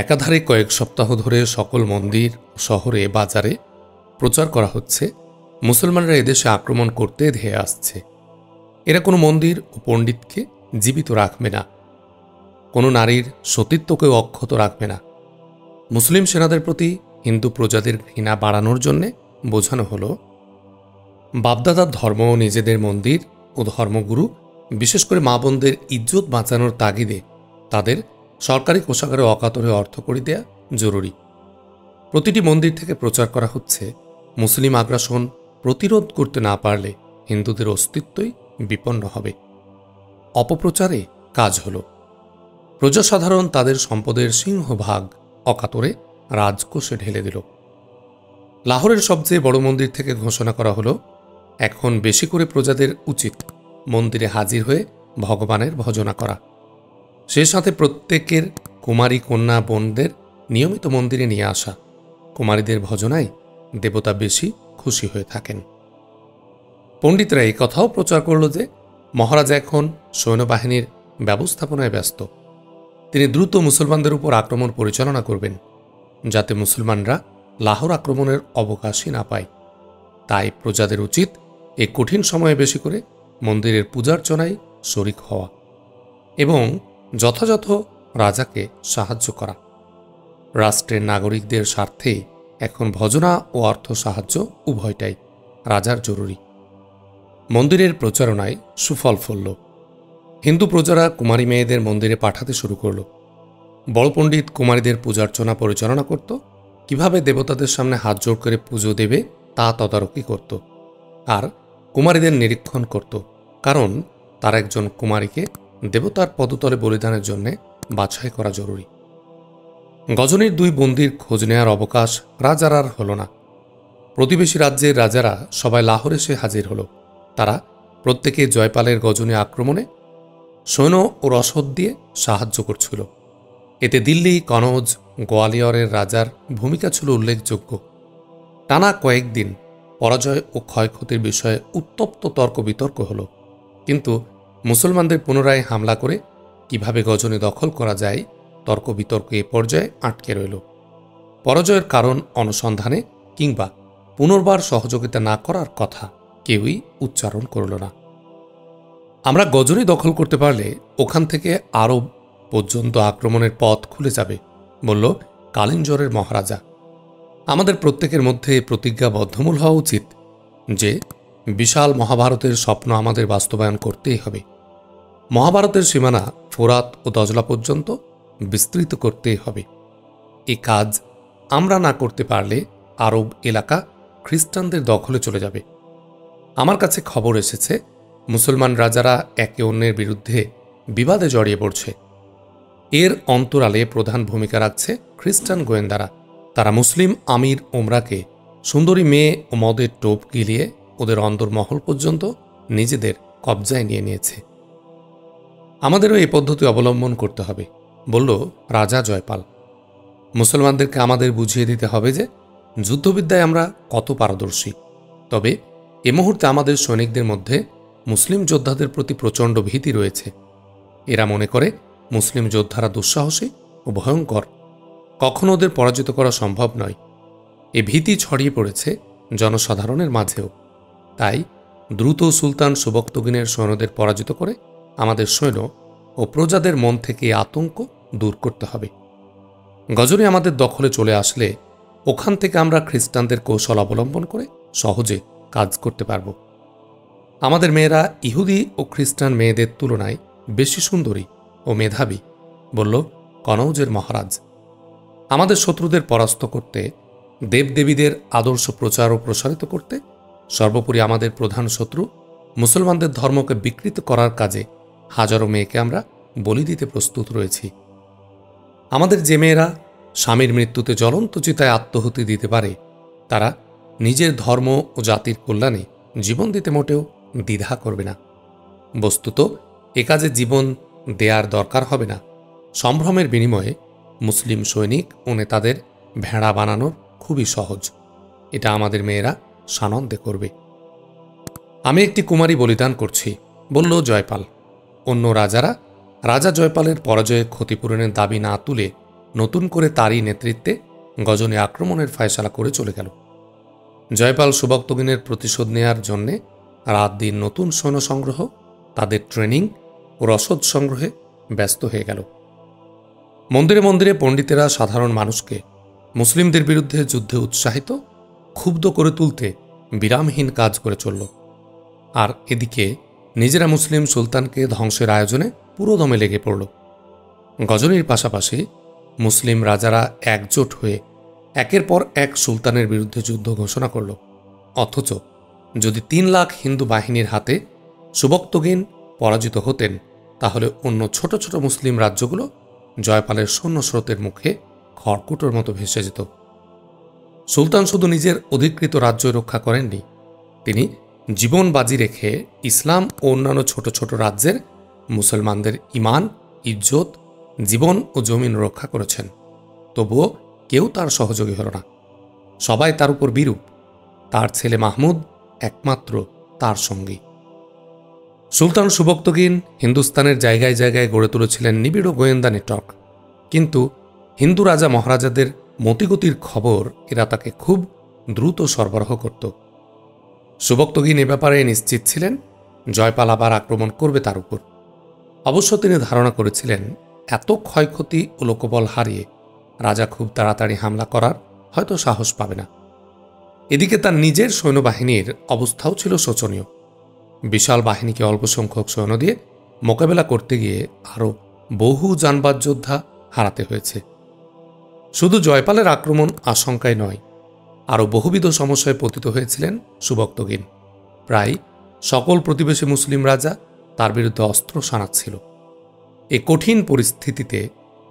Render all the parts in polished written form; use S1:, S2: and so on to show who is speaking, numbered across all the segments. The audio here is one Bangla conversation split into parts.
S1: একাধারে কয়েক সপ্তাহ ধরে সকল মন্দির, শহরে, বাজারে প্রচার করা হচ্ছে মুসলমানরা এদেশে আক্রমণ করতে ধেয়ে আসছে। এরা কোনো মন্দির ও পণ্ডিতকে জীবিত রাখবে না, কোনো নারীর সতীত্বকেও অক্ষত রাখবে না। মুসলিম সেনাদের প্রতি হিন্দু প্রজাদের ঘৃণা বাড়ানোর জন্যে বোঝানো হলো, বাপদাদার ধর্ম, নিজেদের মন্দির ও ধর্মগুরু, বিশেষ করে মা বোনদের ইজ্জত বাঁচানোর তাগিদে তাদের সরকারি কোষাগারে অকাতরে অর্থকড়ি দেয়া জরুরি। প্রতিটি মন্দির থেকে প্রচার করা হচ্ছে মুসলিম আগ্রাসন প্রতিরোধ করতে না পারলে হিন্দুদের অস্তিত্বই বিপন্ন হবে। অপপ্রচারে কাজ হল, প্রজাসাধারণ তাদের সম্পদের সিংহভাগ অকাতরে রাজকোষে ঢেলে দিল। লাহোরের সবচেয়ে বড় মন্দির থেকে ঘোষণা করা হলো, এখন বেশি করে প্রজাদের উচিত মন্দিরে হাজির হয়ে ভগবানের ভজনা করা। সে সাথে প্রত্যেকের কুমারী কন্যা বোনদের নিয়মিত মন্দিরে নিয়ে আসা। কুমারীদের ভজনায় দেবতা বেশি খুশি হয়ে থাকেন। পণ্ডিতরা এই কথাও প্রচার করল যে মহারাজ এখন সৈন্যবাহিনীর ব্যবস্থাপনায় ব্যস্ত। তিনি দ্রুত মুসলমানদের উপর আক্রমণ পরিচালনা করবেন, যাতে মুসলমানরা লাহোর আক্রমণের অবকাশই না পায়। তাই প্রজাদের উচিত এই কঠিন সময়ে বেশি করে মন্দিরের পূজার্চনায় শরিক হওয়া এবং যথাযথ রাজাকে সাহায্য করা। রাষ্ট্রের নাগরিকদের স্বার্থে এখন ভজনা ও অর্থ সাহায্য উভয়টাই রাজার জরুরি। মন্দিরের প্রচারণায় সুফল ফলল। হিন্দু প্রজারা কুমারী মেয়েদের মন্দিরে পাঠাতে শুরু করল। বড় পণ্ডিত কুমারীদের পূজার্চনা পরিচালনা করত, কিভাবে দেবতাদের সামনে হাত জোড় করে পুজো দেবে তা তদারকি করত, আর কুমারীদের নিরীক্ষণ করত, কারণ তার একজন কুমারীকে দেবতার পদতলে বলিদানের জন্য বাছাই করা জরুরি। গজনীর দুই বন্দির খোঁজ নেয়ার অবকাশ রাজার আর হল না। প্রতিবেশী রাজ্যের রাজারা সবাই লাহোর এসে হাজির হল। তারা প্রত্যেকে জয়পালের গজনী আক্রমণে সৈন্য ও রসদ দিয়ে সাহায্য করছিল। এতে দিল্লি, কনৌজ, গোয়ালিয়রের রাজার ভূমিকা ছিল উল্লেখযোগ্য। টানা কয়েকদিন পরাজয় ও ক্ষয়ক্ষতির বিষয়ে উত্তপ্ত তর্ক বিতর্ক হল, কিন্তু মুসলমানদের পুনরায় হামলা করে কিভাবে গজনী দখল করা যায় তর্ক বিতর্ক এ পর্যায়ে আটকে রইল। পরাজয়ের কারণ অনুসন্ধানে কিংবা পুনর্বার সহযোগিতা না করার কথা কেউই উচ্চারণ করল না। আমরা গজনী দখল করতে পারলে ওখান থেকে আরব পর্যন্ত আক্রমণের পথ খুলে যাবে, বলল কালিঞ্জরের মহারাজা। আমাদের প্রত্যেকের মধ্যে প্রতিজ্ঞাবদ্ধমূল হওয়া উচিত যে বিশাল মহাভারতের স্বপ্ন আমাদের বাস্তবায়ন করতেই হবে। মহাভারতের সীমানা ফোরাত ও দজলা পর্যন্ত বিস্তৃত করতেই হবে। এ কাজ আমরা না করতে পারলে আরব এলাকা খ্রিস্টানদের দখলে চলে যাবে। আমার কাছে খবর এসেছে মুসলমান রাজারা একে অন্যের বিরুদ্ধে বিবাদে জড়িয়ে পড়ছে। এর অন্তরালে প্রধান ভূমিকা রাখছে খ্রিস্টান গোয়েন্দারা। তারা মুসলিম আমির ওমরাকে সুন্দরী মেয়ে ও মদের টোপ গিলিয়ে ওদের অন্দরমহল পর্যন্ত নিজেদের কবজায় নিয়ে নিয়েছে। আমাদেরও এই পদ্ধতি অবলম্বন করতে হবে, বলল রাজা জয়পাল। মুসলমানদেরকে আমাদের বুঝিয়ে দিতে হবে যে যুদ্ধবিদ্যায় আমরা কত পারদর্শী। তবে এ মুহূর্তে আমাদের সৈনিকদের মধ্যে মুসলিম যোদ্ধাদের প্রতি প্রচণ্ড ভীতি রয়েছে। এরা মনে করে মুসলিম যোদ্ধারা দুঃসাহসী ও ভয়ঙ্কর, কখনো ওদের পরাজিত করা সম্ভব নয়। এ ভীতি ছড়িয়ে পড়েছে জনসাধারণের মাঝেও। তাই দ্রুত সুলতান সুবক্তগিনের সৈন্যদের পরাজিত করে আমাদের সৈন্য ও প্রজাদের মন থেকে আতঙ্ক দূর করতে হবে। গজনী আমাদের দখলে চলে আসলে ওখান থেকে আমরা খ্রিস্টানদের কৌশল অবলম্বন করে সহজে কাজ করতে পারব। আমাদের মেয়েরা ইহুদি ও খ্রিস্টান মেয়েদের তুলনায় বেশি সুন্দরী ও মেধাবী, বলল কনৌজের মহারাজ। আমাদের শত্রুদের পরাস্ত করতে, দেবদেবীদের আদর্শ প্রচার ও প্রসারিত করতে, সর্বোপরি আমাদের প্রধান শত্রু মুসলমানদের ধর্মকে বিকৃত করার কাজে হাজারো মেয়েকে আমরা বলি দিতে প্রস্তুত রয়েছি। আমাদের যে মেয়েরা স্বামীর মৃত্যুতে জ্বলন্ত চিতায় আত্মহুতি দিতে পারে, তারা নিজের ধর্ম ও জাতির কল্যাণে জীবন দিতে মোটেও দ্বিধা করবে না। বস্তুত এ কাজে জীবন দেয়ার দরকার হবে না। সম্ভ্রমের বিনিময়ে মুসলিম সৈনিক ও নেতাদের ভেড়া বানানোর খুবই সহজ। এটা আমাদের মেয়েরা সানন্দে করবে। আমি একটি কুমারী বলিদান করছি, বলল জয়পাল। অন্য রাজারা রাজা জয়পালের পরাজয়ে ক্ষতিপূরণের দাবি না তুলে নতুন করে তারই নেতৃত্বে গজনী আক্রমণের ফয়সালা করে চলে গেল। জয়পাল সুবক্তগিনের প্রতিশোধ নেয়ার জন্যে রাত দিন নতুন সৈন্য সংগ্রহ, তাদের ট্রেনিং ও রসদ সংগ্রহে ব্যস্ত হয়ে গেল। মন্দিরে মন্দিরে পণ্ডিতেরা সাধারণ মানুষকে মুসলিমদের বিরুদ্ধে যুদ্ধে উৎসাহিত, ক্ষুব্ধ করে তুলতে বিরামহীন কাজ করে চলল। আর এদিকে নিজেরা মুসলিম সুলতানকে ধ্বংসের আয়োজনে পুরোদমে লেগে পড়ল। গজনীর পাশাপাশি মুসলিম রাজারা একজোট হয়ে একের পর এক সুলতানের বিরুদ্ধে যুদ্ধ ঘোষণা করল। অথচ যদি ৩ লাখ হিন্দু বাহিনীর হাতে সুবক্তগিন পরাজিত হতেন, তাহলে অন্য ছোট ছোট মুসলিম রাজ্যগুলো জয়পালের সৈন্য স্রোতের মুখে খড়কুটোর মতো ভেসে যেত। সুলতান শুধু নিজের অধিকৃত রাজ্য রক্ষা করেননি, তিনি জীবন বাজি রেখে ইসলাম ও অন্যান্য ছোট ছোট রাজ্যের মুসলমানদের ঈমান, ইজ্জত, জীবন ও জমিন রক্ষা করেছেন। তবুও কেউ তার সহযোগী হল না। সবাই তার উপর বিরূপ। তার ছেলে মাহমুদ একমাত্র তার সঙ্গী। সুলতান সুবক্তগিন হিন্দুস্তানের জায়গায় জায়গায় গড়ে তুলেছিলেন নিবিড় গোয়েন্দা নেটওয়ার্ক। কিন্তু হিন্দু রাজা মহারাজাদের মতিগতির খবর এরা তাকে খুব দ্রুত সরবরাহ করত। সুবক্তগিন এ ব্যাপারে নিশ্চিত ছিলেন জয়পাল আবার আক্রমণ করবে তার উপর। অবশ্য তিনি ধারণা করেছিলেন এত ক্ষয়ক্ষতি ও লোকবল হারিয়ে রাজা খুব তাড়াতাড়ি হামলা করার হয়তো সাহস পাবে না। এদিকে তার নিজের সৈন্যবাহিনীর অবস্থাও ছিল শোচনীয়। বিশাল বাহিনীকে অল্প সংখ্যক সৈন্য দিয়ে মোকাবেলা করতে গিয়ে আরও বহু জানবাজ যোদ্ধা হারাতে হয়েছে। শুধু জয়পালের আক্রমণ আশঙ্কায় নয়, আরও বহুবিধ সমস্যায় পতিত হয়েছিলেন সুবক্তগিন। প্রায় সকল প্রতিবেশী মুসলিম রাজা তার বিরুদ্ধে অস্ত্র শানাচ্ছিল। এই কঠিন পরিস্থিতিতে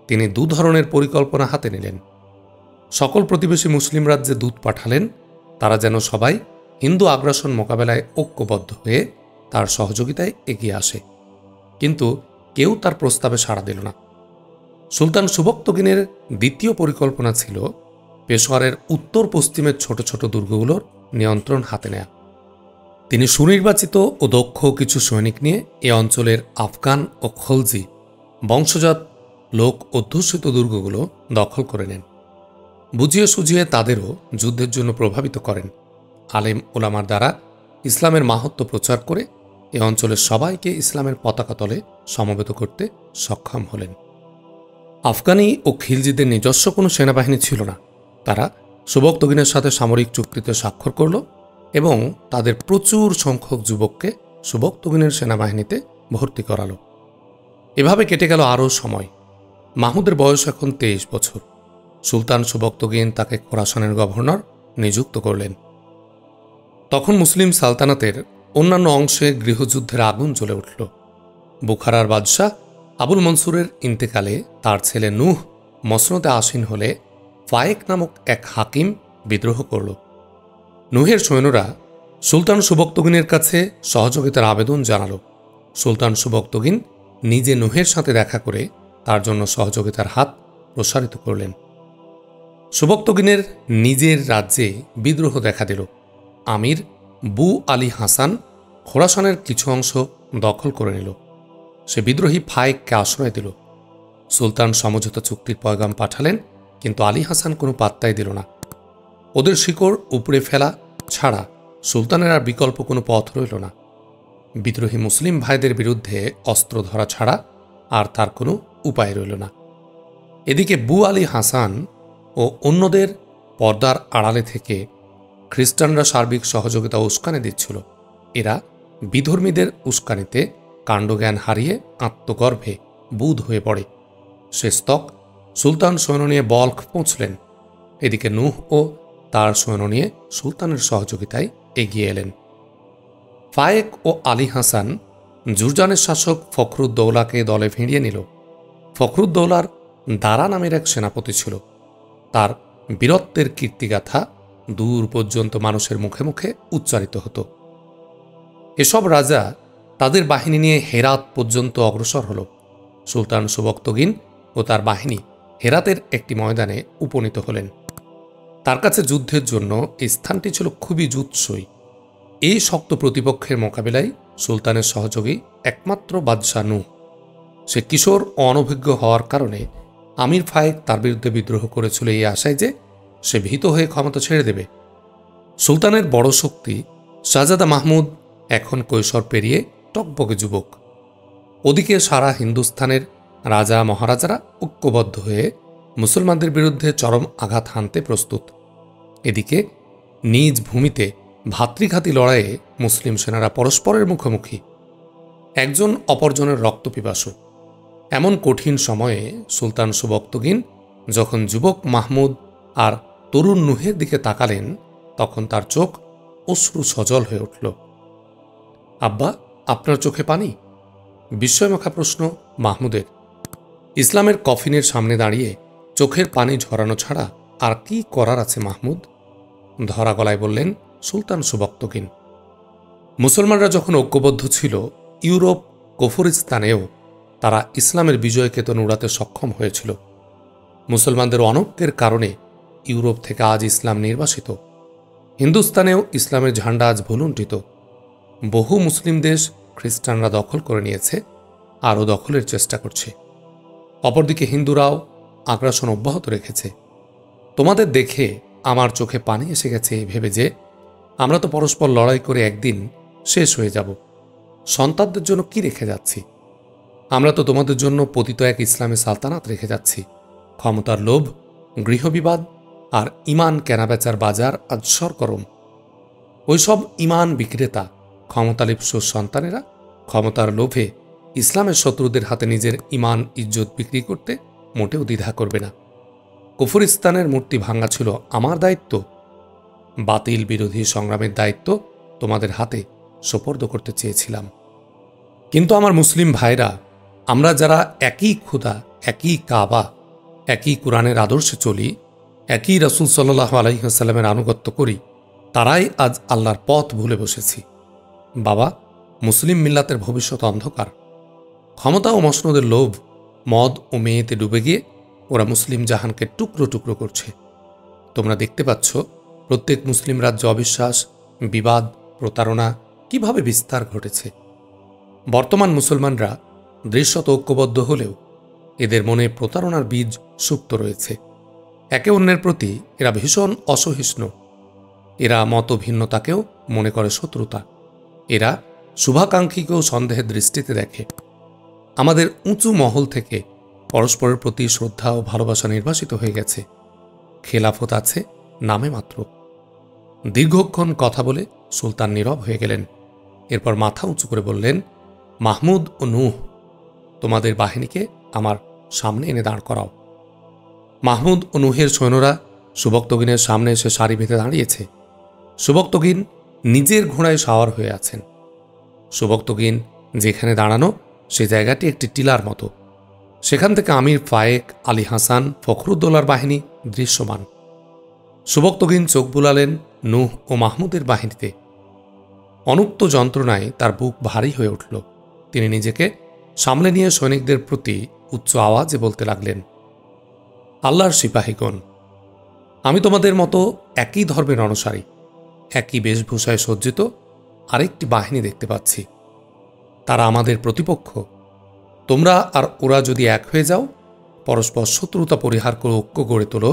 S1: তিনি 2 ধরনের পরিকল্পনা হাতে নিলেন। সকল প্রতিবেশী মুসলিম রাজ্যে দূত পাঠালেন, তারা যেন সবাই হিন্দু আগ্রাসন মোকাবেলায় ঐক্যবদ্ধ হয়ে তার সহযোগিতায় এগিয়ে আসে। কিন্তু কেউ তার প্রস্তাবে সাড়া দিল না। সুলতান সুবক্তগিনের দ্বিতীয় পরিকল্পনা ছিল পেশোয়ারের উত্তর পশ্চিমের ছোট ছোট দুর্গগুলোর নিয়ন্ত্রণ হাতে নেয়া। তিনি সুনির্বাচিত ও দক্ষ কিছু সৈনিক নিয়ে এ অঞ্চলের আফগান ও খলজি বংশজাত লোক অধ্যুষিত দুর্গগুলো দখল করে নেন। বুঝিয়ে সুঝিয়ে তাদেরও যুদ্ধের জন্য প্রভাবিত করেন। আলেম ওলামার দ্বারা ইসলামের মাহাত্ম্য প্রচার করে এ অঞ্চলের সবাইকে ইসলামের পতাকা তলে সমবেত করতে সক্ষম হলেন। আফগানি ও খিলজিদের নিজস্ব কোনো সেনাবাহিনী ছিল না। তারা সুবক্তগিনের সাথে সামরিক চুক্তিতে স্বাক্ষর করল এবং তাদের প্রচুর সংখ্যক যুবককে সুবক্তগিনের সেনাবাহিনীতে ভর্তি করালো। এভাবে কেটে গেল আরও সময়। মাহমুদের বয়স এখন 23 বছর। সুলতান সুবক্তগিন তাকে খোরাসানের গভর্নর নিযুক্ত করলেন। তখন মুসলিম সালতানাতের অন্যান্য অংশে গৃহযুদ্ধের আগুন জ্বলে উঠল। বুখারার বাদশাহ আবুল মনসুরের ইন্তেকালে তার ছেলে নূহ মসনদে আসীন হলে ফায়েক নামক এক হাকিম বিদ্রোহ করল। নূহের সৈন্যরা সুলতান সুবক্তগিনের কাছে সহযোগিতার আবেদন জানাল। সুলতান সুবক্তগিন নিজে নূহের সাথে দেখা করে তার জন্য সহযোগিতার হাত প্রসারিত করলেন। সুবক্তগিনের নিজের রাজ্যে বিদ্রোহ দেখা দিল। আমির বু আলী হাসান খোরাসানের কিছু অংশ দখল করে নিল। সে বিদ্রোহী ফায়েককে আশ্রয় দিল। সুলতান সমঝোতা চুক্তির পয়গাম পাঠালেন, কিন্তু আলী হাসান কোনো পাত্তাই দিল না। ওদের শিকড় উপড়ে ফেলা ছাড়া সুলতানের আর বিকল্প কোনো পথ রইল না। বিদ্রোহী মুসলিম ভাইদের বিরুদ্ধে অস্ত্র ধরা ছাড়া আর তার কোনো উপায় রইল না। এদিকে বু আলী হাসান ও অন্যদের পর্দার আড়ালে থেকে খ্রিস্টানরা সার্বিক সহযোগিতা উস্কানি দিচ্ছিল। এরা বিধর্মীদের উস্কানিতে কাণ্ডজ্ঞান হারিয়ে আত্মগর্ভে বুধ হয়ে পড়ে। শেষতক সুলতান সৈন্য নিয়ে বলখ পৌঁছলেন। এদিকে নূহ ও তার সৈন্য নিয়ে সুলতানের সহযোগিতায় এগিয়ে এলেন। ফায়েক ও আলী হাসান জুরজানের শাসক ফখরুদ্দৌলাকে দলে ভিড়িয়ে নিল। ফখরুদ্দৌলার দারা নামের এক সেনাপতি ছিল। তার বীরত্বের কীর্তিগাথা দূর পর্যন্ত মানুষের মুখে মুখে উচ্চারিত হতো। এসব রাজা তাদের বাহিনী নিয়ে হেরাত পর্যন্ত অগ্রসর হল। সুলতান সুবক্তগিন ও তার বাহিনী হেরাতের একটি ময়দানে উপনীত হলেন। তার কাছে যুদ্ধের জন্য এই স্থানটি ছিল খুবই জুৎসই। এই শক্ত প্রতিপক্ষের মোকাবিলায় সুলতানের সহযোগী একমাত্র বাদশাহ নূহ। সে কিশোর অনভিজ্ঞ হওয়ার কারণে আমির ফায়েক তার বিরুদ্ধে বিদ্রোহ করেছিল এই আশায় যে সে ভীত হয়ে ক্ষমতা ছেড়ে দেবে। সুলতানের বড় শক্তি শাহজাদা মাহমুদ এখন কৈশোর পেরিয়ে টকবকে যুবক। ওদিকে সারা হিন্দুস্থানের রাজা মহারাজারা ঐক্যবদ্ধ হয়ে মুসলমানদের বিরুদ্ধে চরম আঘাত হানতে প্রস্তুত। এদিকে নিজ ভূমিতে ভাতৃঘাতী লড়াইয়ে মুসলিম সেনারা পরস্পরের মুখোমুখি, একজন অপরজনের রক্তপিপাসু। এমন কঠিন সময়ে সুলতান সুবক্তগিন যখন যুবক মাহমুদ আর তরুণ নুহের দিকে তাকালেন, তখন তার চোখ অশ্রু সজল হয়ে উঠল। আব্বা, আপনার চোখে পানি? বিস্ময়মাখা প্রশ্ন মাহমুদের। ইসলামের কফিনের সামনে দাঁড়িয়ে চোখের পানি ঝরানো ছাড়া আর কি করার আছে মাহমুদ? ধরা গলায় বললেন সুলতান সুবক্তগিন। মুসলমানরা যখন ঐক্যবদ্ধ ছিল, ইউরোপ কফরিস্তানেও তারা ইসলামের বিজয় কেতন উড়াতে সক্ষম হয়েছিল। মুসলমানদের অনৈক্যের কারণে ইউরোপ থেকে আজ ইসলাম নির্বাসিত। হিন্দুস্তানেও ইসলামের ঝান্ডা আজ ভুলুণ্ঠিত। বহু মুসলিম দেশ খ্রিস্টানরা দখল করে নিয়েছে, আরও দখলের চেষ্টা করছে। অপরদিকে হিন্দুরাও আগ্রাসন অব্যাহত রেখেছে। তোমাদের দেখে আমার চোখে পানি এসে গেছে এই ভেবে যে আমরা তো পরস্পর লড়াই করে একদিন শেষ হয়ে যাব। সন্তানদের জন্য কি রেখে যাচ্ছি? আমরা তো তোমাদের জন্য পতিত এক ইসলামী সালতানাত রেখে যাচ্ছি। ক্ষমতার লোভ, গৃহবিবাদ আর ইমান কেনাবেচার বাজার আজ সরগরম। ওইসব ইমান বিক্রেতা ক্ষমতালিপ্স সন্তানেরা ক্ষমতার লোভে ইসলামের শত্রুদের হাতে নিজের ইমান ইজ্জত বিক্রি করতে মোটেও দ্বিধা করবে না। কুফরিস্তানের মূর্তি ভাঙা ছিল আমার দায়িত্ব, বাতিল বিরোধী সংগ্রামের দায়িত্ব তোমাদের হাতে সোপর্দ করতে চেয়েছিলাম। কিন্তু আমার মুসলিম ভাইরা, আমরা যারা একই ক্ষুধা, একই কাবা, একই কোরআনের আদর্শে চলি, একই রাসূল সাল্লাল্লাহু আলাইহি ওয়াসাল্লামের আনুগত্য করি, তারাই আজ আল্লাহর পথ ভুলে বসেছি। বাবা, মুসলিম মিল্লাতের ভবিষ্যৎ অন্ধকার। ক্ষমতা ও মসনদের লোভ, মদ ও মেয়েতে ডুবে গিয়ে ওরা মুসলিম জাহানকে টুকরো টুকরো করছে। তোমরা দেখতে পাচ্ছ প্রত্যেক মুসলিম রাজ্যে অবিশ্বাস, বিবাদ, প্রতারণা কিভাবে বিস্তার ঘটেছে। বর্তমান মুসলমানরা দৃশ্যত ঐক্যবদ্ধ হলেও এদের মনে প্রতারণার বীজ সুপ্ত রয়েছে। একে অন্যের প্রতি এরা ভীষণ অসহিষ্ণু। এরা মতভিন্নতাকেও মনে করে শত্রুতা। এরা শুভাকাঙ্ক্ষীকেও সন্দেহের দৃষ্টিতে দেখে। আমাদের উঁচু মহল থেকে পরস্পরের প্রতি শ্রদ্ধা ও ভালোবাসা নির্বাসিত হয়ে গেছে। খেলাফত আছে নামে মাত্র। দীর্ঘক্ষণ কথা বলে সুলতান নীরব হয়ে গেলেন। এরপর মাথা উঁচু করে বললেন, মাহমুদ ও নূহ, তোমাদের বাহিনীকে আমার সামনে এনে দাঁড় করাও। মাহমুদ ও নূহের সৈন্যরা সুবক্তগিনের সামনে এসে সারি বেঁধে দাঁড়িয়েছে। সুবক্তগিন নিজের ঘোড়ায় সাওয়ার হয়ে আছেন। সুবক্তগিন যেখানে দাঁড়ানো সে জায়গাটি একটি টিলার মতো। সেখান থেকে আমির ফায়েক, আলী হাসান, ফখরুদ্দৌলার বাহিনী দৃশ্যমান। সুবক্তগিন চোখ বুলালেন নূহ ও মাহমুদের বাহিনীতে। অনুক্ত যন্ত্রণায় তার বুক ভারী হয়ে উঠল। তিনি নিজেকে সামলে নিয়ে সৈনিকদের প্রতি উচ্চ আওয়াজে বলতে লাগলেন, আল্লাহর সিপাহীগণ, আমি তোমাদের মতো একই ধর্মের অনুসারী, একই বেশভূষায় সজ্জিত আরেকটি বাহিনী দেখতে পাচ্ছি। তারা আমাদের প্রতিপক্ষ। তোমরা আর ওরা যদি এক হয়ে যাও, পরস্পর শত্রুতা পরিহার করে ঐক্য গড়ে তোলো,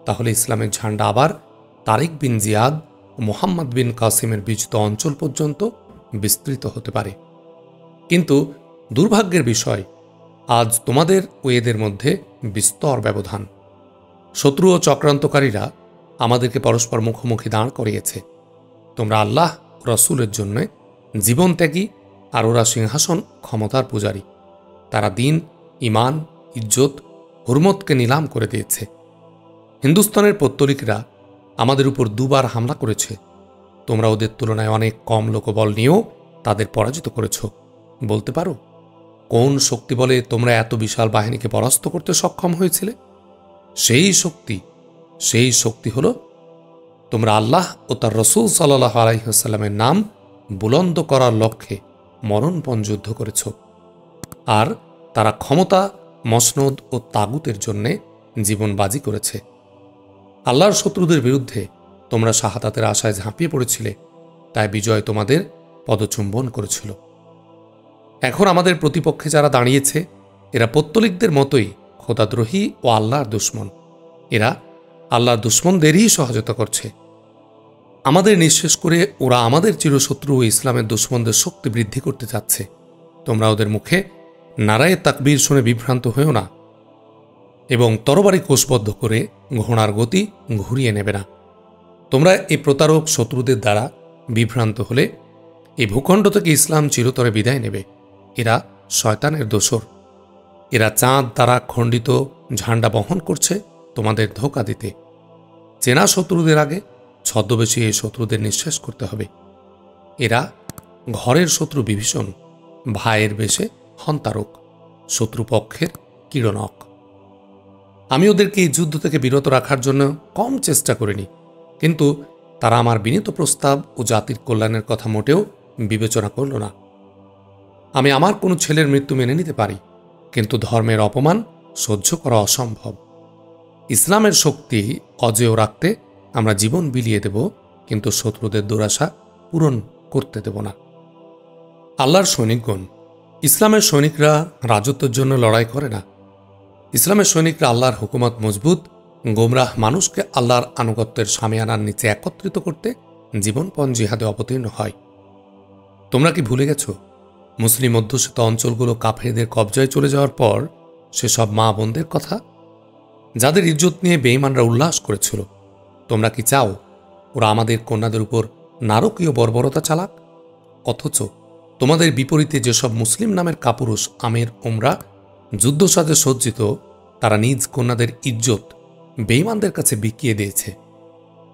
S1: তাহলে ইসলামের ঝান্ডা আবার তারিক বিন জিয়াদ ও মোহাম্মদ বিন কাসিমের বিজিত অঞ্চল পর্যন্ত বিস্তৃত হতে পারে। কিন্তু দুর্ভাগ্যের বিষয়, আজ তোমাদের ও এদের মধ্যে বিস্তর ব্যবধান। শত্রু ও চক্রান্তকারীরা আমাদেরকে পরস্পর মুখোমুখি দাঁড় করিয়েছে। তোমরা আল্লাহ রসুলের জন্য জীবন ত্যাগী, আর ওরা সিংহাসন ক্ষমতার পূজারী। তারা দিন, ইমান, ইজ্জত, হুরমতকে নিলাম করে দিয়েছে। হিন্দুস্তানের পত্তলিকরা আমাদের উপর দুবার হামলা করেছে। তোমরা ওদের তুলনায় অনেক কম লোকবল নিয়েও তাদের পরাজিত করেছ। বলতে পারো কোন শক্তি বলে তোমরা এত বিশাল বাহিনীকে পরাস্ত করতে সক্ষম হয়েছিলে? সেই শক্তি হল তোমরা আল্লাহ ও তার রসুল সাল্লাল্লাহু আলাইহি ওয়াসাল্লামের নাম বুলন্দ করার লক্ষ্যে মরণপণ যুদ্ধ করেছ। আর তারা ক্ষমতা, মসনদ ও তাগুতের জন্যে জীবন বাজি করেছে। আল্লাহর শত্রুদের বিরুদ্ধে তোমরা শাহাদাতের আশায় ঝাঁপিয়ে পড়েছিলে, তাই বিজয় তোমাদের পদচুম্বন করেছিল। এখন আমাদের প্রতিপক্ষে যারা দাঁড়িয়েছে, এরা পত্তলিকদের মতোই খোদাদ্রোহী ও আল্লাহর দুশমন। এরা আল্লাহর দুশমনদেরই সহায়তা করছে। আমাদের নিঃশেষ করে ওরা আমাদের চিরশত্রু ও ইসলামের দুশমনদের শক্তি বৃদ্ধি করতে চাচ্ছে। তোমরা ওদের মুখে নারায়ে তাকবীর শুনে বিভ্রান্ত হয়েও না এবং তরবারি কোষবদ্ধ করে ঘোড়ার গতি ঘুরিয়ে নেবে না। তোমরা এই প্রতারক শত্রুদের দ্বারা বিভ্রান্ত হলে এই ভূখণ্ড থেকে ইসলাম চিরতরে বিদায় নেবে। এরা শয়তানের দোসর। এরা চাঁদ দ্বারা খণ্ডিত ঝান্ডা বহন করছে তোমাদের ধোঁকা দিতে। চেনা শত্রুদের আগে ছদ্মবেশী এই শত্রুদের নিঃশেষ করতে হবে। এরা ঘরের শত্রু বিভীষণ, ভাইয়ের বেশে হন্তারক, শত্রুপক্ষের কিরণক। আমি ওদেরকে এই যুদ্ধ থেকে বিরত রাখার জন্য কম চেষ্টা করিনি, কিন্তু তারা আমার বিনীত প্রস্তাব ও জাতির কল্যাণের কথা মোটেও বিবেচনা করল না। আমি আমার কোনো ছেলের মৃত্যু মেনে নিতে পারি, কিন্তু ধর্মের অপমান সহ্য করা অসম্ভব। ইসলামের শক্তি অজেয় রাখতে আমরা জীবন বিলিয়ে দেব, কিন্তু শত্রুদের দুরাশা পূরণ করতে দেব না। আল্লাহর সৈনিকগণ, ইসলামের সৈনিকরা রাজত্বের জন্য লড়াই করে না। ইসলামের সৈনিকরা আল্লাহর হুকুমত মজবুত, গোমরাহ মানুষকে আল্লাহর আনুগত্যের সামিয়ানার নিচে একত্রিত করতে জীবনপণ জিহাদে অবতীর্ণ হয়। তোমরা কি ভুলে গেছ মুসলিম অধ্যুষিত অঞ্চলগুলো কাফেরদের কবজায় চলে যাওয়ার পর সেসব মা বোনদের কথা, যাদের ইজ্জত নিয়ে বেঈমানরা উল্লাস করেছিল? তোমরা কি চাও ওরা আমাদের কন্যাদের উপর নারকীয় বর্বরতা চালাক? অথচ তোমাদের বিপরীতে যেসব মুসলিম নামের কাপুরুষ আমের ওমরা যুদ্ধসাজে সজ্জিত, তারা নিজ কন্যাদের ইজ্জত বেঈমানদের কাছে বিকিয়ে দিয়েছে।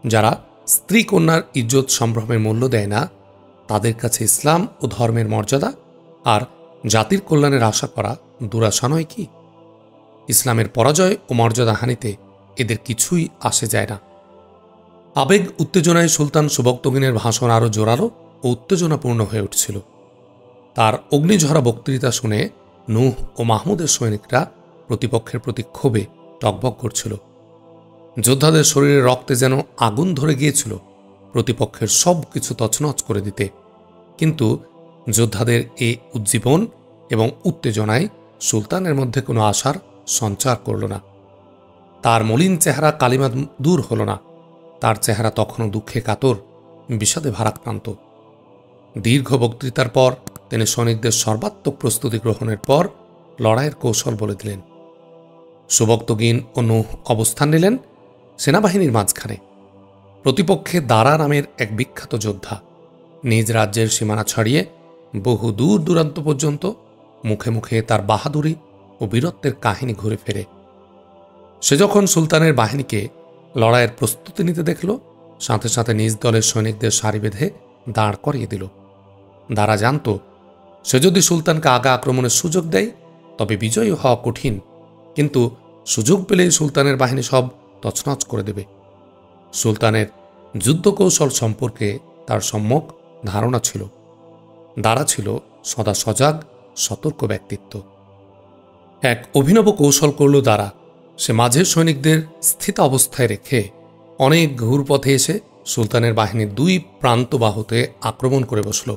S1: যারা স্ত্রী কন্যার ইজ্জত সম্ভ্রমের মূল্য দেয় না, তাদের কাছে ইসলাম ও ধর্মের মর্যাদা আর জাতির কল্যাণের আশা করা দুরাশা নয় কি? ইসলামের পরাজয় ও মর্যাদাহানিতে এদের কিছুই আসে যায় না। আবেগ উত্তেজনায় সুলতান সুবক্তগিনের ভাষণ আরও জোরালো ও উত্তেজনাপূর্ণ হয়ে উঠছিল। তার অগ্নিঝরা বক্তৃতা শুনে নূহ ও মাহমুদের সৈনিকরা প্রতিপক্ষের প্রতি ক্ষোভে টকবক করছিল। যোদ্ধাদের শরীরে রক্তে যেন আগুন ধরে গিয়েছিল প্রতিপক্ষের সব কিছু তছনছ করে দিতে। কিন্তু যোদ্ধাদের এই উজ্জীবন এবং উত্তেজনায় সুলতানের মধ্যে কোনো আশার সঞ্চার করল না। তার মলিন চেহারা কালিমা দূর হল না। তার চেহারা তখনও দুঃখে কাতর, বিষাদে ভারাক্রান্ত। দীর্ঘ বক্তৃতার পর তিনি সৈনিকদের সর্বাত্মক প্রস্তুতি গ্রহণের পর লড়াইয়ের কৌশল বলে দিলেন। সুবক্তগিন ও নূহ অবস্থান নিলেন সেনাবাহিনীর মাঝখানে। প্রতিপক্ষে দারা নামের এক বিখ্যাত যোদ্ধা নিজ রাজ্যের সীমানা ছাড়িয়ে বহু দূর দূরান্ত পর্যন্ত মুখে মুখে তার বাহাদুরি ও বীরত্বের কাহিনী ঘুরে ফেরে। সে যখন সুলতানের বাহিনীকে লড়াইয়ের প্রস্তুতি নিতে দেখল, সাথে সাথে নিজ দলের সৈনিকদের সারি বেঁধে দাঁড় করিয়ে দিল। দারা জানত সে যদি সুলতানকে আগা আক্রমণের সুযোগ দেয় তবে বিজয়ী হওয়া কঠিন, কিন্তু সুযোগ পেলেই সুলতানের বাহিনী সব তছনছ করে দেবে। সুলতানের যুদ্ধকৌশল সম্পর্কে তার সম্যক ধারণা ছিল। দারা ছিল সদা সজাগ, সতর্ক ব্যক্তিত্ব। এক অভিনব কৌশল করল দারা। সে মাঝের সৈনিকদের স্থিত অবস্থায় রেখে অনেক ঘুরপথে এসে সুলতানের বাহিনীর দুই প্রান্ত বাহুতে আক্রমণ করে বসল।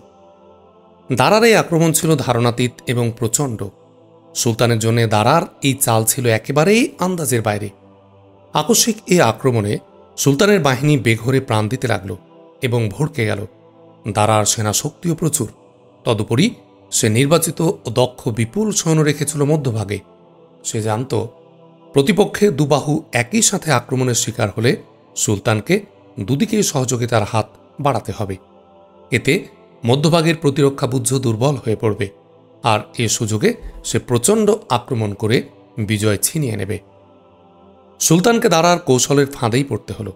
S1: দারার এই আক্রমণ ছিল ধারণাতীত এবং প্রচণ্ড। সুলতানের জন্য দারার এই চাল ছিল একেবারেই আন্দাজের বাইরে। আকস্মিক এই আক্রমণে সুলতানের বাহিনী বেঘোরে প্রাণ দিতে লাগল এবং ভড়কে গেল। দারার সেনা শক্তিও প্রচুর। তদুপরি সে নির্বাচিত ও দক্ষ বিপুল সৈন্য রেখেছিল মধ্যভাগে। সে জানত প্রতিপক্ষে দুবাহু একই সাথে আক্রমণের শিকার হলে সুলতানকে দুদিকেই সহযোগিতার হাত বাড়াতে হবে। এতে মধ্যভাগের প্রতিরক্ষা বুদ্ধ দুর্বল হয়ে পড়বে, আর এ সুযোগে সে প্রচণ্ড আক্রমণ করে বিজয় ছিনিয়ে নেবে। সুলতানকে দারার কৌশলের ফাঁদেই পড়তে হল।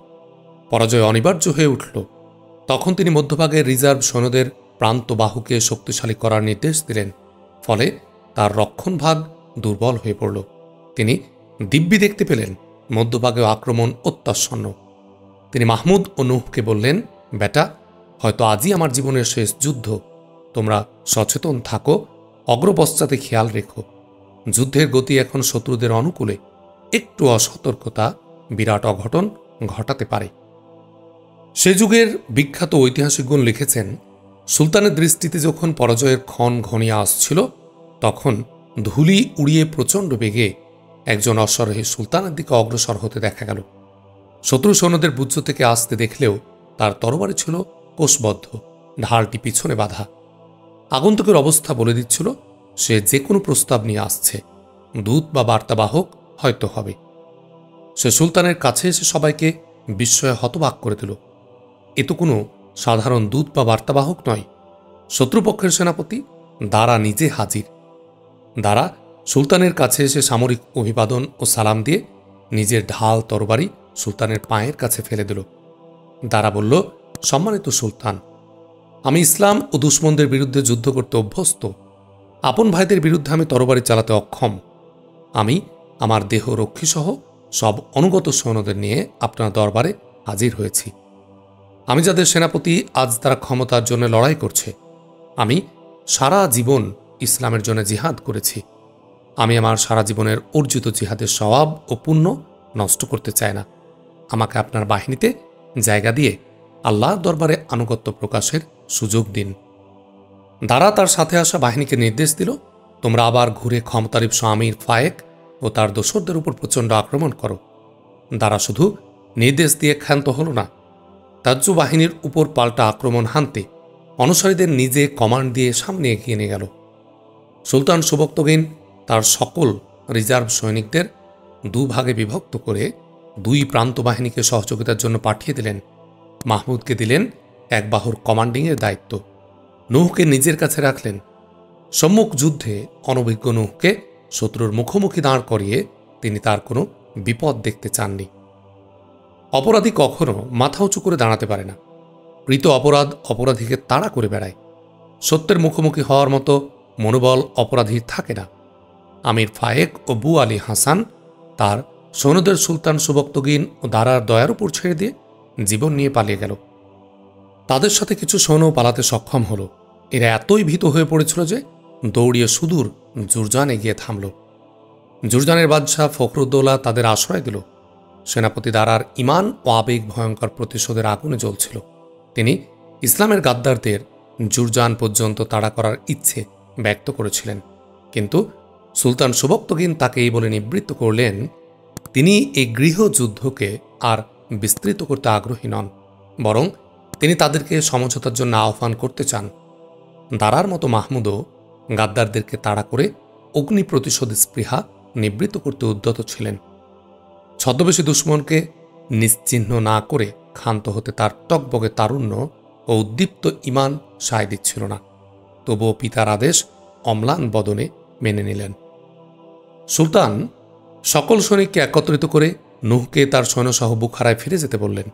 S1: পরাজয় অনিবার্য হয়ে উঠল। তখন তিনি মধ্যভাগের রিজার্ভ সৈন্যদের প্রান্ত বাহুকে শক্তিশালী করার নির্দেশ দিলেন। ফলে তার রক্ষণভাগ দুর্বল হয়ে পড়ল। তিনি দিব্যি দেখতে পেলেন মধ্যভাগে আক্রমণ অত্যাসন্ন। তিনি মাহমুদ ও নূহকে বললেন, বেটা, হয়তো আজই আমার জীবনের শেষ যুদ্ধ। তোমরা সচেতন থাকো, অগ্রপশ্চাতে খেয়াল রেখো। যুদ্ধের গতি এখন শত্রুদের অনুকূলে। একটু অসতর্কতা বিরাট অঘটন ঘটাতে পারে। সে যুগের বিখ্যাত ঐতিহাসিকগণ লিখেছেন, সুলতানের দৃষ্টিতে যখন পরাজয়ের ক্ষণ ঘনিয়ে আসছিল, তখন ধুলি উড়িয়ে প্রচণ্ড বেগে একজন অশ্বারোহী সুলতানের দিকে অগ্রসর হতে দেখা গেল। শত্রু সৈন্যদের বুজ্জ থেকে আসতে দেখলেও তার তরবারি ছিল কোষবদ্ধ, ঢালটি পিছনে বাঁধা। আগন্তুকের অবস্থা বলে দিচ্ছিল সে যে কোনো প্রস্তাব নিয়ে আসছে, দূত বা বার্তাবাহক হয়তো হবে। সে সুলতানের কাছে এসে সবাইকে বিস্ময়ে হতবাক করে দিল। এ তো কোনো সাধারণ দূত বা বার্তাবাহক নয়, শত্রুপক্ষের সেনাপতি দারা নিজে হাজির। দারা সুলতানের কাছে এসে সামরিক অভিবাদন ও সালাম দিয়ে নিজের ঢাল তরবারি সুলতানের পায়ের কাছে ফেলে দিল। দারা বলল, সম্মানিত সুলতান, আমি ইসলাম ও দুশ্মনদের বিরুদ্ধে যুদ্ধ করতে অভ্যস্ত। আপন ভাইদের বিরুদ্ধে আমি তরবারি চালাতে অক্ষম। আমি আমার দেহ রক্ষীসহ সব অনুগত সৈন্যদের নিয়ে আপনার দরবারে হাজির হয়েছি। আমি যাদের সেনাপতি, আজ তারা ক্ষমতার জন্য লড়াই করছে। আমি সারা জীবন ইসলামের জন্য জিহাদ করেছি। আমি আমার সারা জীবনের অর্জিত জিহাদের সওয়াব ও পুণ্য নষ্ট করতে চাই না। আমাকে আপনার বাহিনীতে জায়গা দিয়ে আল্লাহর দরবারে আনুগত্য প্রকাশের সুযোগ দিন। দারা তার সাথে আসা বাহিনীকে নির্দেশ দিল, তোমরা আবার ঘুরে ক্ষমতালিপ্স আমির ফায়েক ও তার দোসরদের উপর প্রচণ্ড আক্রমণ করো। দারা শুধু নির্দেশ দিয়ে ক্ষান্ত হল না, তাজ্য বাহিনীর উপর পাল্টা আক্রমণ হানতে অনুসারীদের নিজে কমান্ড দিয়ে সামনে এগিয়ে নিয়ে গেল। সুলতান সুবক্তগিন তার সকল রিজার্ভ সৈনিকদের দুভাগে বিভক্ত করে দুই প্রান্ত বাহিনীকে সহযোগিতার জন্য পাঠিয়ে দিলেন। মাহমুদকে দিলেন এক বাহুর কমান্ডিংয়ের দায়িত্ব। নূহকে নিজের কাছে রাখলেন। সম্মুখ যুদ্ধে অনভিজ্ঞ নূহকে শত্রুর মুখোমুখি দাঁড় করিয়ে তিনি তার কোনো বিপদ দেখতে চাননি। অপরাধী কখনো মাথা উঁচু করে দাঁড়াতে পারে না। কৃত অপরাধ অপরাধীকে তাড়া করে বেড়ায়। সত্যের মুখোমুখি হওয়ার মতো মনোবল অপরাধীর থাকে না। আমির ফায়েক ও বু আলী হাসান তার সৈন্যদের সুলতান সুবক্তগিন ও দারার দয়ার উপর ছেড়ে দিয়ে জীবন নিয়ে পালিয়ে গেল। তাদের সাথে কিছু সৈন্য পালাতে সক্ষম হল। এরা এতই ভীত হয়ে পড়েছিল যে দৌড়িয়ে সুদূর জুরজানে গিয়ে থামল। জুরজানের বাদশাহ ফখরুদ্দৌলা তাদের আশ্রয় দিল। সেনাপতি দারার ইমান ও আবেগ ভয়ঙ্কর প্রতিশোধের আগুনে জ্বলছিল। তিনি ইসলামের গাদ্দারদের জুরজান পর্যন্ত তাড়া করার ইচ্ছে ব্যক্ত করেছিলেন, কিন্তু সুলতান সুবক্তগিন তাকে এই বলে নিবৃত্ত করলেন, তিনি এই গৃহযুদ্ধকে আর বিস্তৃত করতে আগ্রহী নন, বরং তিনি তাদেরকে সমঝোতার জন্য আহ্বান করতে চান। দারার মতো মাহমুদও গাদ্দারদেরকে তাড়া করে অগ্নি প্রতিশোধ স্পৃহা নিবৃত্ত করতে উদ্যত ছিলেন। ছদ্মবেশী দুশ্মনকে নিশ্চিহ্ন না করে ক্ষান্ত হতে তার টকবগে তারুণ্য ও উদ্দীপ্ত ইমান সায় দিচ্ছিল না। তবুও পিতার আদেশ অম্লান বদনে মেনে নিলেন। সুলতান সকল সৈনিককে একত্রিত করে নূহকে তার সৈন্যসহ বুখারায় ফিরে যেতে বললেন।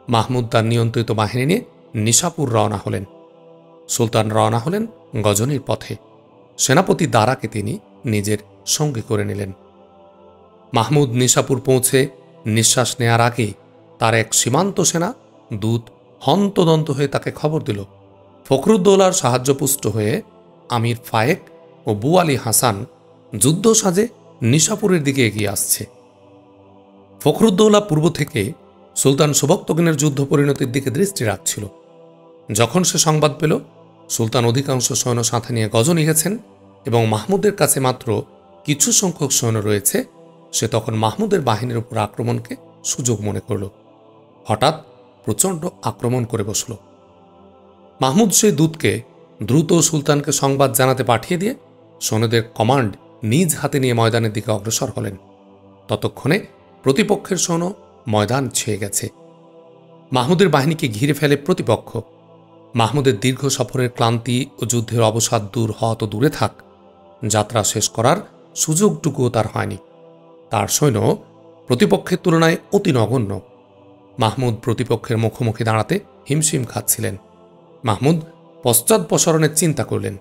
S1: মাহমুদ তার নিয়ন্ত্রিত বাহিনী নিয়ে নিশাপুর রওনা হলেন। সুলতান রওনা হলেন গজনীর পথে। সেনাপতি দারাকে তিনি নিজের সঙ্গে করে নিলেন। মাহমুদ নিশাপুর পৌঁছে নিঃশ্বাস নেয়ার আগে তার এক সীমান্ত সেনা দূত হন্তদন্ত হয়ে তাকে খবর দিল, ফখরুদ্দৌলার সাহায্যপুষ্ট হয়ে আমির ফায়েক ও বু আলী হাসান যুদ্ধ সাজে নিশাপুরের দিকে এগিয়ে আসছে। ফখরুদ্দৌলা পূর্ব থেকে সুলতান সুবক্তগিনের যুদ্ধ পরিণতির দিকে দৃষ্টি রাখছিল। যখন সে সংবাদ পেল সুলতান অধিকাংশ সৈন্য সাথে নিয়ে গজনী গেছেন এবং মাহমুদের কাছে মাত্র কিছু সংখ্যক সৈন্য রয়েছে, সে তখন মাহমুদের বাহিনীর উপর আক্রমণকে সুযোগ মনে করল। হঠাৎ প্রচণ্ড আক্রমণ করে বসল। মাহমুদ সেই দূতকে দ্রুত সুলতানকে সংবাদ জানাতে পাঠিয়ে দিয়ে সৈন্যদের কমান্ড নিজ হাতে নিয়ে ময়দানের দিকে অগ্রসর হলেন। ততক্ষণে প্রতিপক্ষের সৈন্য ময়দান ছেয়ে গেছে। মাহমুদের বাহিনীকে ঘিরে ফেলে প্রতিপক্ষ। মাহমুদের দীর্ঘ সফরের ক্লান্তি ও যুদ্ধের অবসাদ দূর হওয়া তো দূরে থাক, যাত্রা শেষ করার সুযোগটুকুও তার হয়নি। তার সৈন্য প্রতিপক্ষের তুলনায় অতি নগণ্য। মাহমুদ প্রতিপক্ষের মুখোমুখি দাঁড়াতে হিমশিম খাচ্ছিলেন। মাহমুদ পশ্চাদপসরণের চিন্তা করলেন,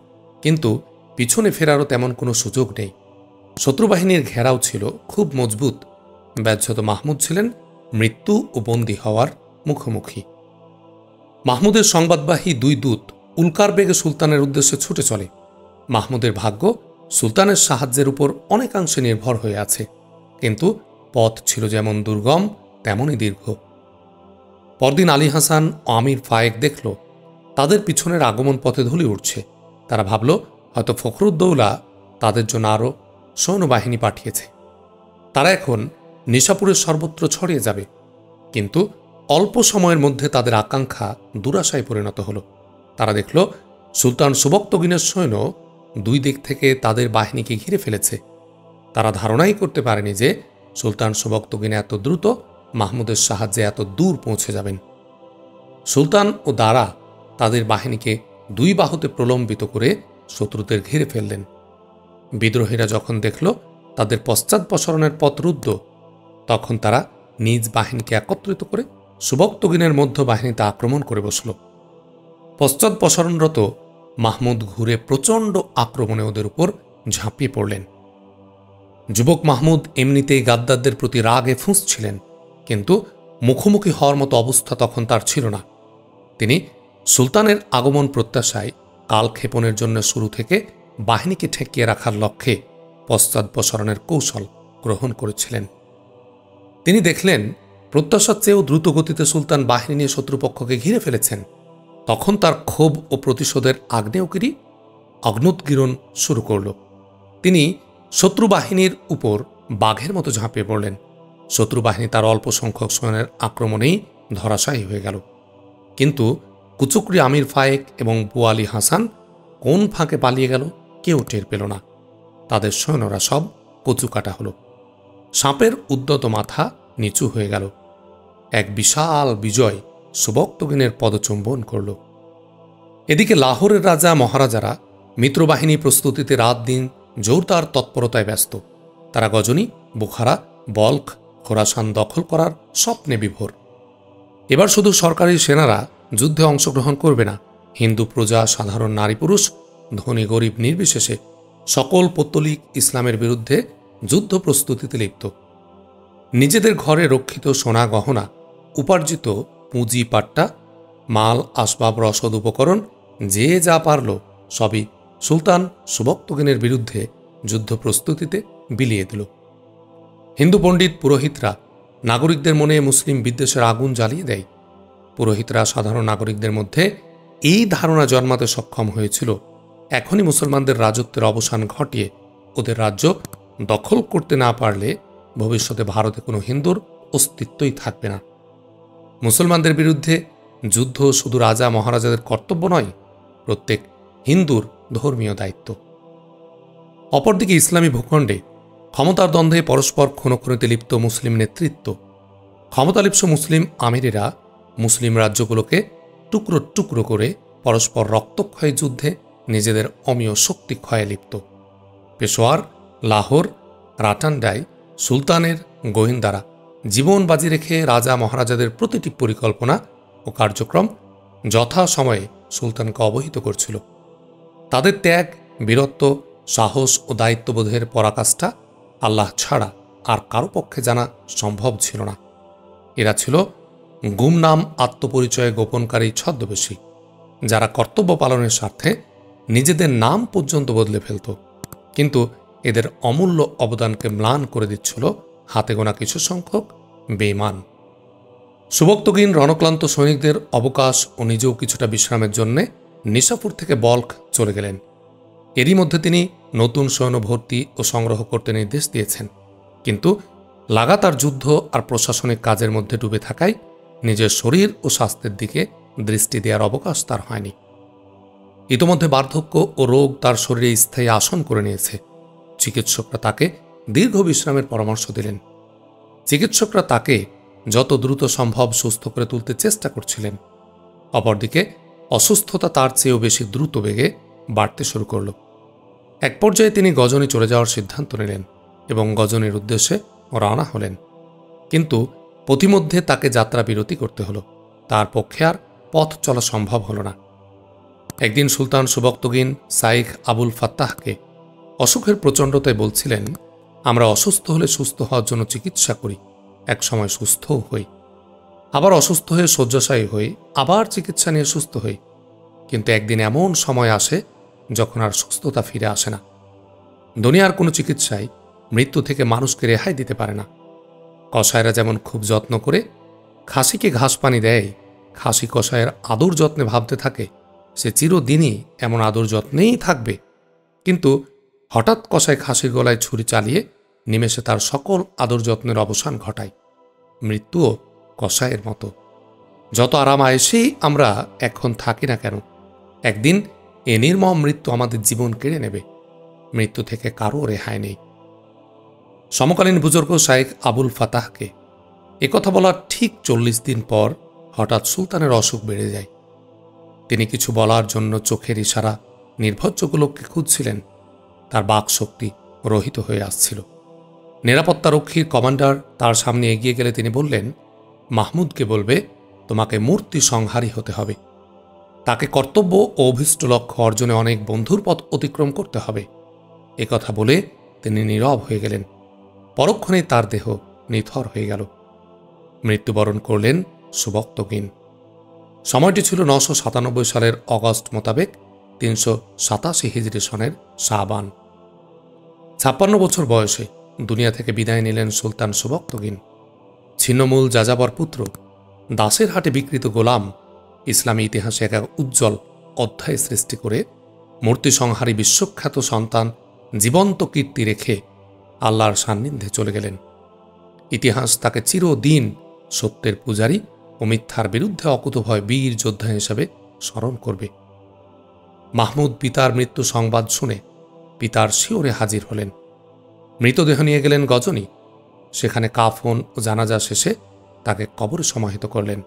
S1: কিন্তু পিছনে ফেরারও তেমন কোনো সুযোগ নেই। শত্রুবাহিনীর ঘেরাও ছিল খুব মজবুত। ব্যর্থত মাহমুদ ছিলেন মৃত্যু ও বন্দী হওয়ার মুখোমুখি। মাহমুদের সংবাদবাহী দুই দূত উল্কার বেগে সুলতানের উদ্দেশ্যে ছুটে চলে। মাহমুদের ভাগ্য সুলতানের সাহায্যের উপর অনেকাংশে নির্ভর হয়ে আছে, কিন্তু পথ ছিল যেমন দুর্গম তেমনই দীর্ঘ। পরদিন আলী হাসান ও আমির ফায়েক দেখল তাদের পিছনের আগমন পথে ধুলি উঠছে। তারা ভাবল হয়তো ফখরুদ্দৌলা তাদের জন্য আরও সৈন্যবাহিনী পাঠিয়েছে। তারা এখন নিশাপুরের সর্বত্র ছড়িয়ে যাবে। কিন্তু অল্প সময়ের মধ্যে তাদের আকাঙ্ক্ষা দুরাশায় পরিণত হল। তারা দেখল সুলতান সুবক্তগিনের সৈন্য দুই দিক থেকে তাদের বাহিনীকে ঘিরে ফেলেছে। তারা ধারণাই করতে পারেনি যে সুলতান সুবক্তগিন এত দ্রুত মাহমুদের সাহায্যে এত দূর পৌঁছে যাবেন। সুলতান ও দারা তাদের বাহিনীকে দুই বাহুতে প্রলম্বিত করে শত্রুদের ঘিরে ফেললেন। বিদ্রোহীরা যখন দেখল তাদের পশ্চাদপসরণের পথ রুদ্ধ, তখন তারা নিজ বাহিনীকে একত্রিত করে সুবক্তগিনের মধ্য বাহিনীতে আক্রমণ করে বসল। পশ্চাদপসরণরত মাহমুদ ঘুরে প্রচণ্ড আক্রমণে ওদের উপর ঝাঁপিয়ে পড়লেন। যুবক মাহমুদ এমনিতেই গাদ্দারদের প্রতি রাগে ফুঁসছিলেন, কিন্তু মুখোমুখি হওয়ার মতো অবস্থা তখন তার ছিল না। তিনি সুলতানের আগমন প্রত্যাশায় কালক্ষেপণের জন্য শুরু থেকে বাহিনীকে ঠেকিয়ে রাখার লক্ষ্যে পশ্চাদপসরণের কৌশল গ্রহণ করেছিলেন। তিনি দেখলেন প্রত্যাশার চেয়েও দ্রুত গতিতে সুলতান বাহিনী নিয়ে শত্রুপক্ষকে ঘিরে ফেলেছেন। তখন তার ক্ষোভ ও প্রতিশোধের আগ্নেয়গিরি অগ্নুৎগীরণ শুরু করল। তিনি শত্রু বাহিনীর উপর বাঘের মতো ঝাঁপিয়ে পড়লেন। শত্রু বাহিনী তার অল্প সংখ্যক সৈন্যের আক্রমণেই ধরাশায়ী হয়ে গেল। কিন্তু কুচুকরি আমির ফায়েক এবং বুয়ালি হাসান কোন ফাঁকে পালিয়ে গেল কেউ টের পেল না। তাদের সৈন্যরা সব কচুকাটা হল। সাপের উদ্যত মাথা নিচু হয়ে গেল। এক বিশাল বিজয় সুবক্তগিনের পদচুম্বন করল। এদিকে লাহোরের রাজা মহারাজারা মিত্রবাহিনী প্রস্তুতিতে রাত দিন জোরদার তৎপরতায় ব্যস্ত। তারা গজনি, বুখারা, বলখ, খোরাসান দখল করার স্বপ্নে বিভোর। এবার শুধু সরকারি সেনারা যুদ্ধে অংশগ্রহণ করবে না, হিন্দু প্রজা, সাধারণ নারী পুরুষ, ধনী গরিব নির্বিশেষে সকল পৌত্তলিক ইসলামের বিরুদ্ধে যুদ্ধ প্রস্তুতিতে লিপ্ত। নিজেদের ঘরে রক্ষিত সোনা গহনা, উপার্জিত পুঁজি পাট্টা, মাল, আসবাব, রসদ, উপকরণ যে যা পারল সবই সুলতান সুবক্তগিনের বিরুদ্ধে যুদ্ধ প্রস্তুতিতে বিলিয়ে দিল। হিন্দু পণ্ডিত পুরোহিতরা নাগরিকদের মনে মুসলিম বিদ্বেষের আগুন জ্বালিয়ে দেয়। পুরোহিতরা সাধারণ নাগরিকদের মধ্যে এই ধারণা জন্মাতে সক্ষম হয়েছিল এখনই মুসলমানদের রাজত্বের অবসান ঘটিয়ে ওদের রাজ্য দখল করতে না পারলে ভবিষ্যতে ভারতে কোনো হিন্দুর অস্তিত্বই থাকবে না। মুসলমানদের বিরুদ্ধে যুদ্ধ শুধু রাজা মহারাজাদের কর্তব্য নয়, প্রত্যেক হিন্দুর ধর্মীয় দায়িত্ব। অপরদিকে ইসলামী ভূখণ্ডে ক্ষমতার দ্বন্দ্বে পরস্পর খুনোখুনিতে লিপ্ত মুসলিম নেতৃত্ব, ক্ষমতালিপ্স মুসলিম আমিরেরা মুসলিম রাজ্যগুলোকে টুকরো টুকরো করে পরস্পর রক্তক্ষয়ী যুদ্ধে নিজেদের অমীয় শক্তি ক্ষয়ে লিপ্ত। পেশোয়ার, লাহোর, রাটান্ডায় সুলতানের গোয়েন্দারা জীবন বাজি রেখে রাজা মহারাজাদের প্রতিটি পরিকল্পনা ও কার্যক্রম যথাসময়ে সুলতানকে অবহিত করছিল। তাদের ত্যাগ, বীরত্ব, সাহস ও দায়িত্ববোধের পরাকাষ্ঠা আল্লাহ ছাড়া আর কারো পক্ষে জানা সম্ভব ছিল না। এরা ছিল গুমনাম আত্মপরিচয়ে গোপনকারী ছদ্মবেশী, যারা কর্তব্য পালনের স্বার্থে নিজেদের নাম পর্যন্ত বদলে ফেলত। কিন্তু এদের অমূল্য অবদানকে ম্লান করে দিচ্ছিল হাতে গোনা কিছু সংখ্যক বেঈমান। সুবক্তগিন রণক্লান্ত সৈনিকদের অবকাশ ও নিজেও কিছুটা বিশ্রামের জন্যে নিশাপুর থেকে বলখ চলে গেলেন। এরই মধ্যে তিনি নতুন সৈন্য ভর্তি ও সংগ্রহ করতে নির্দেশ দিয়েছেন। কিন্তু লাগাতার যুদ্ধ আর প্রশাসনিক কাজের মধ্যে ডুবে থাকায় নিজের শরীর ও স্বাস্থ্যের দিকে দৃষ্টি দেওয়ার অবকাশ তার হয়নি। ইতোমধ্যে বার্ধক্য ও রোগ তার শরীরে স্থায়ী আসন করে নিয়েছে। চিকিৎসকরা তাকে দীর্ঘ বিশ্রামের পরামর্শ দিলেন। চিকিৎসকরা তাকে যত দ্রুত সম্ভব সুস্থ করে তুলতে চেষ্টা করছিলেন। অপরদিকে অসুস্থতা তার চেয়েও বেশি দ্রুত বেগে বাড়তে শুরু করল। এক পর্যায়ে তিনি গজনি চলে যাওয়ার সিদ্ধান্ত নিলেন এবং গজনির উদ্দেশ্যে রওনা হলেন। কিন্তু পথিমধ্যে তাকে যাত্রা বিরতি করতে হলো। তার পক্ষে আর পথ চলা সম্ভব হল না। একদিন সুলতান সুবক্তগিন শাইখ আবুল ফাত্তাহকে অসুখের প্রচণ্ডতায় বলছিলেন, আমরা অসুস্থ হলে সুস্থ হওয়ার জন্য চিকিৎসা করি, এক সময় সুস্থও হই, আবার অসুস্থ হয়ে শয্যাশায়ী হই, আবার চিকিৎসা নিয়ে সুস্থ হই। কিন্তু একদিন এমন সময় আসে যখন আর সুস্থতা ফিরে আসে না। দুনিয়ার কোনো চিকিৎসাই মৃত্যু থেকে মানুষকে রেহাই দিতে পারে না। কসাইরা যেমন খুব যত্ন করে খাসিকে ঘাস পানি দেয়, খাসি কসাইয়ের আদর যত্নে ভাবতে থাকে সে চিরদিনই এমন আদর যত্নেই থাকবে। কিন্তু হঠাৎ কসাই খাসির গলায় ছুরি চালিয়ে নিমেষে তার সকল আদর যত্নের অবসান ঘটায়। মৃত্যুও কষায়ের মতো। যত আরাম আয়েসেই আমরা এখন থাকি না কেন, একদিন এ নির্মম মৃত্যু আমাদের জীবন কেড়ে নেবে। মৃত্যু থেকে কারও রেহাই নেই। সমকালীন বুজুর্গ শাইখ আবুল ফাতাহকে একথা বলার ঠিক 40 দিন পর হঠাৎ সুলতানের অসুখ বেড়ে যায়। তিনি কিছু বলার জন্য চোখের ইশারা নির্ভরযোগ্য লোককে খুঁজছিলেন। তার বাক শক্তি রহিত হয়ে আসছিল। নিরাপত্তারক্ষীর কমান্ডার তার সামনে এগিয়ে গেলে তিনি বললেন, মাহমুদকে বলবে তোমাকে মূর্তি সংহারী হতে হবে। তাকে কর্তব্য ও অভীষ্ট লক্ষ্য অর্জনে অনেক বন্ধুর পথ অতিক্রম করতে হবে। একথা বলে তিনি নীরব হয়ে গেলেন। পরক্ষণেই তার দেহ নিথর হয়ে গেল। মৃত্যুবরণ করলেন সুবক্তগিন। সময়টি ছিল 997 সালের অগস্ট মোতাবেক 387 হিজরি সনের শাবান। 56 বছর বয়সে দুনিয়া থেকে বিদায় নিলেন সুলতান সুবক্তগিন। ছিন্নমূল যাযাবর পুত্র, দাসের হাটে বিক্রিত গোলাম, ইসলামী ইতিহাসে এক উজ্জ্বল অধ্যায় সৃষ্টি করে মূর্তি সংহারী বিশ্বখ্যাত সন্তান জীবন্ত কীর্তি রেখে আল্লাহর সান্নিধ্যে চলে গেলেন। ইতিহাস তাকে চিরদিন সত্যের পূজারী ও মিথ্যার বিরুদ্ধে অকুতভয় বীর যোদ্ধা হিসেবে স্মরণ করবে। মাহমুদ পিতার মৃত্যু সংবাদ শুনে পিতার শিওরে হাজির হলেন। মৃতদেহ নিয়ে গেলেন গজনী। সেখানে কাফন ও জানাজা শেষে তাকে কবরে সমাহিত করলেন।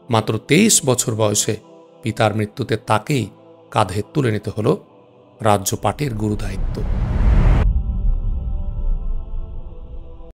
S1: মাত্র 23 বছর বয়সে পিতার মৃত্যুতে তাকেই কাঁধে তুলে নিতে হল রাজ্যপাটের গুরুদায়িত্ব।